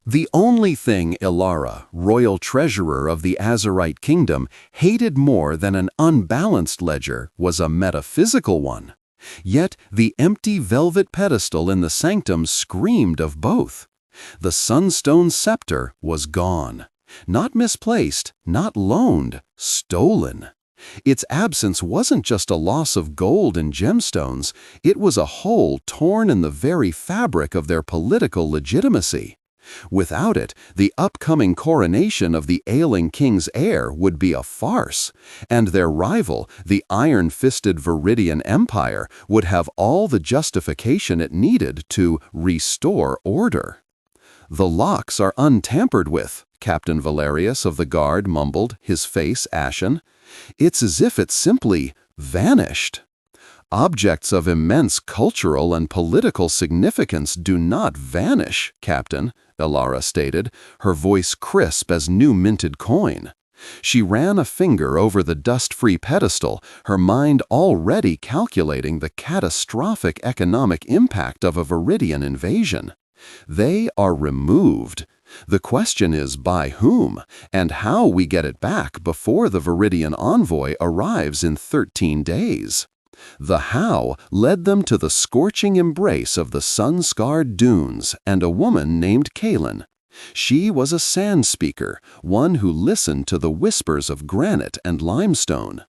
The only thing Ilara, royal treasurer of the Azurite kingdom, hated more than an unbalanced ledger was a metaphysical one. Yet the empty velvet pedestal in the sanctum screamed of both. The sunstone scepter was gone. Not misplaced, not loaned, stolen. Its absence wasn't just a loss of gold and gemstones, it was a hole torn in the very fabric of their political legitimacy. Without it, the upcoming coronation of the ailing king's heir would be a farce, and their rival, the iron-fisted Viridian Empire, would have all the justification it needed to restore order. "The locks are untampered with," Captain Valerius of the Guard mumbled, his face ashen. "It's as if it simply vanished." "Objects of immense cultural and political significance do not vanish, Captain," Ilara stated, her voice crisp as new-minted coin. She ran a finger over the dust-free pedestal, her mind already calculating the catastrophic economic impact of a Viridian invasion. "They are removed. The question is by whom, and how we get it back before the Viridian envoy arrives in 13 days. The how led them to the scorching embrace of the sun-scarred dunes and a woman named Kaelin. She was a sand speaker, one who listened to the whispers of granite and limestone.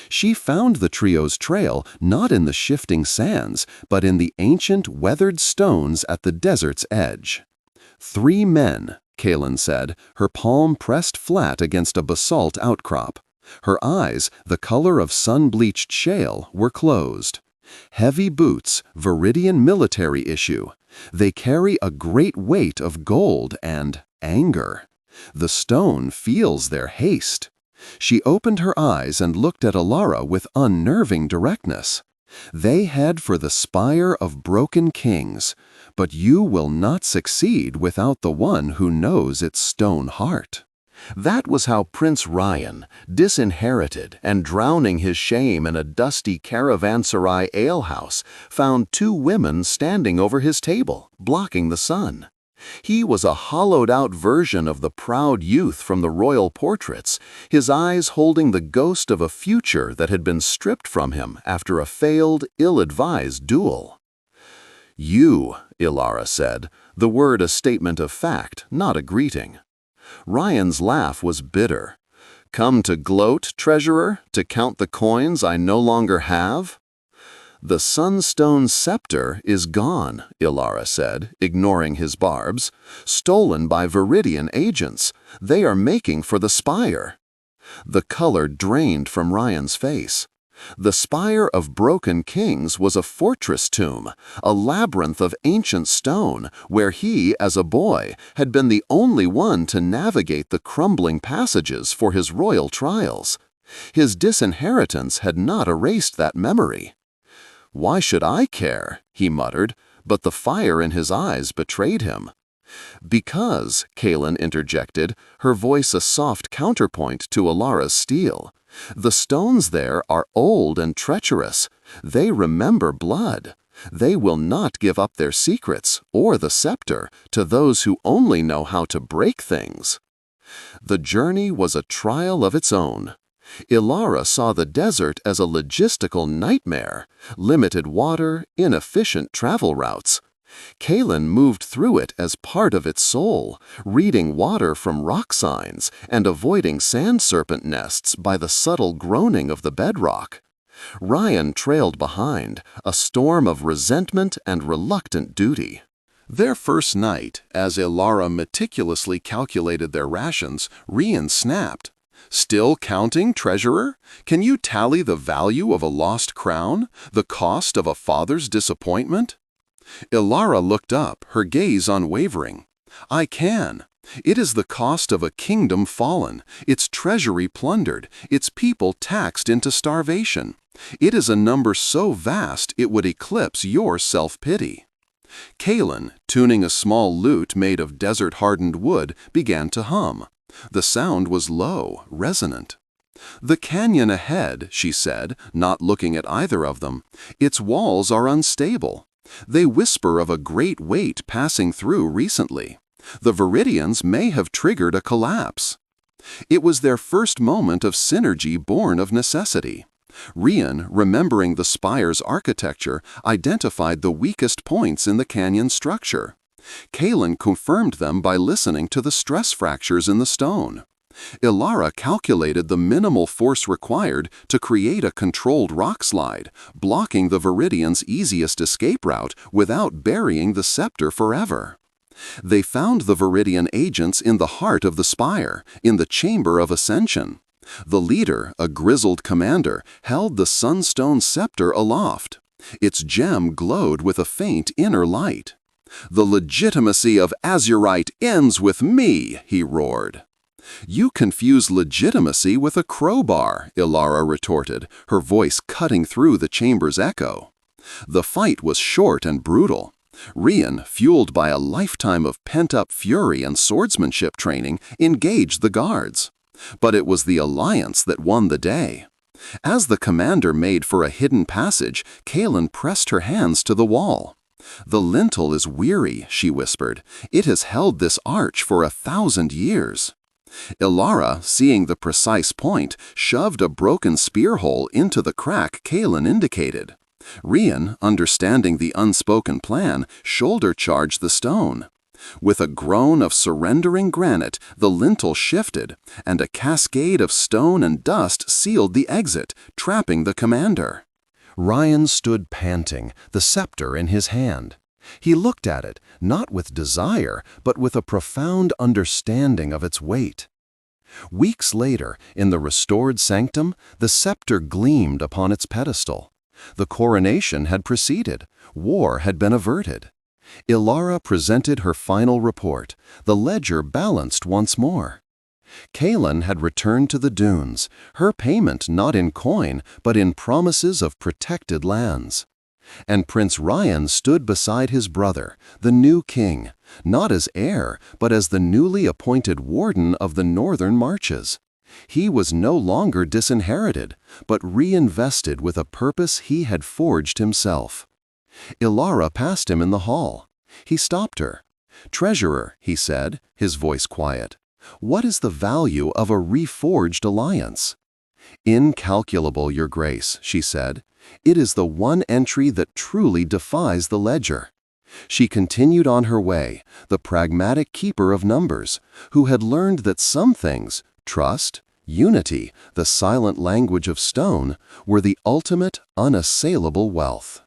She found the trio's trail not in the shifting sands, but in the ancient weathered stones at the desert's edge. 3 men, Kaelin said, her palm pressed flat against a basalt outcrop. Her eyes, the color of sun-bleached shale, were closed. Heavy boots, Viridian military issue. They carry a great weight of gold and anger. The stone feels their haste. She opened her eyes and looked at Ilara with unnerving directness. "They head for the spire of broken kings, but you will not succeed without the one who knows its stone heart." That was how Prince Ryan, disinherited and drowning his shame in a dusty caravanserai alehouse, found 2 women standing over his table, blocking the sun. He was a hollowed-out version of the proud youth from the royal portraits, his eyes holding the ghost of a future that had been stripped from him after a failed, ill-advised duel. "You," Ilara said, the word a statement of fact, not a greeting. Ryan's laugh was bitter. "Come to gloat, treasurer, to count the coins I no longer have?" "The sunstone scepter is gone," Ilara said, ignoring his barbs. "Stolen by Viridian agents. They are making for the spire." The color drained from Ryan's face. The Spire of Broken Kings was a fortress tomb, a labyrinth of ancient stone, where he, as a boy, had been the only one to navigate the crumbling passages for his royal trials. His disinheritance had not erased that memory. "Why should I care?" he muttered, but the fire in his eyes betrayed him. "Because," Kaelin interjected, her voice a soft counterpoint to Ilara's steel, "the stones there are old and treacherous. They remember blood. They will not give up their secrets, or the scepter, to those who only know how to break things." The journey was a trial of its own. Ilara saw the desert as a logistical nightmare, limited water, inefficient travel routes. Kaelin moved through it as part of its soul, reading water from rock signs and avoiding sand serpent nests by the subtle groaning of the bedrock. Ryan trailed behind, a storm of resentment and reluctant duty. Their first night, as Ilara meticulously calculated their rations, Rian snapped. "Still counting, treasurer? Can you tally the value of a lost crown, the cost of a father's disappointment?" Ilara looked up, her gaze unwavering. "I can. It is the cost of a kingdom fallen, its treasury plundered, its people taxed into starvation. It is a number so vast it would eclipse your self-pity." Kaelin, tuning a small lute made of desert-hardened wood, began to hum. The sound was low, resonant. "The canyon ahead," she said, not looking at either of them. "Its walls are unstable. They whisper of a great weight passing through recently. The Viridians may have triggered a collapse. It was their first moment of synergy born of necessity. Rian, remembering the spire's architecture, identified the weakest points in the canyon structure. Kalen confirmed them by listening to the stress fractures in the stone. Ilara calculated the minimal force required to create a controlled rock slide, blocking the Viridians' easiest escape route without burying the scepter forever. They found the Viridian agents in the heart of the spire, in the Chamber of Ascension. The leader, a grizzled commander, held the sunstone scepter aloft. Its gem glowed with a faint inner light. "The legitimacy of Azurite ends with me," he roared. "You confuse legitimacy with a crowbar," Ilara retorted, her voice cutting through the chamber's echo. The fight was short and brutal. Rian, fueled by a lifetime of pent-up fury and swordsmanship training, engaged the guards. But it was the alliance that won the day. As the commander made for a hidden passage, Kalen pressed her hands to the wall. "The lintel is weary," she whispered. "It has held this arch for 1,000 years." Ilara, seeing the precise point, shoved a broken spear hole into the crack Kalen indicated. Rian, understanding the unspoken plan, shoulder-charged the stone. With a groan of surrendering granite, the lintel shifted, and a cascade of stone and dust sealed the exit, trapping the commander. Rian stood panting, the scepter in his hand. He looked at it, not with desire, but with a profound understanding of its weight. Weeks later, in the restored sanctum, the scepter gleamed upon its pedestal. The coronation had proceeded. War had been averted. Ilara presented her final report, the ledger balanced once more. Kalen had returned to the dunes, her payment not in coin, but in promises of protected lands. And Prince Rian stood beside his brother, the new king, not as heir, but as the newly appointed warden of the northern marches. He was no longer disinherited, but reinvested with a purpose he had forged himself. Ilara passed him in the hall. He stopped her. "Treasurer," he said, his voice quiet, "what is the value of a reforged alliance?" "Incalculable, Your Grace," she said. "It is the one entry that truly defies the ledger." She continued on her way, the pragmatic keeper of numbers, who had learned that some things, trust, unity, the silent language of stone, were the ultimate, unassailable wealth.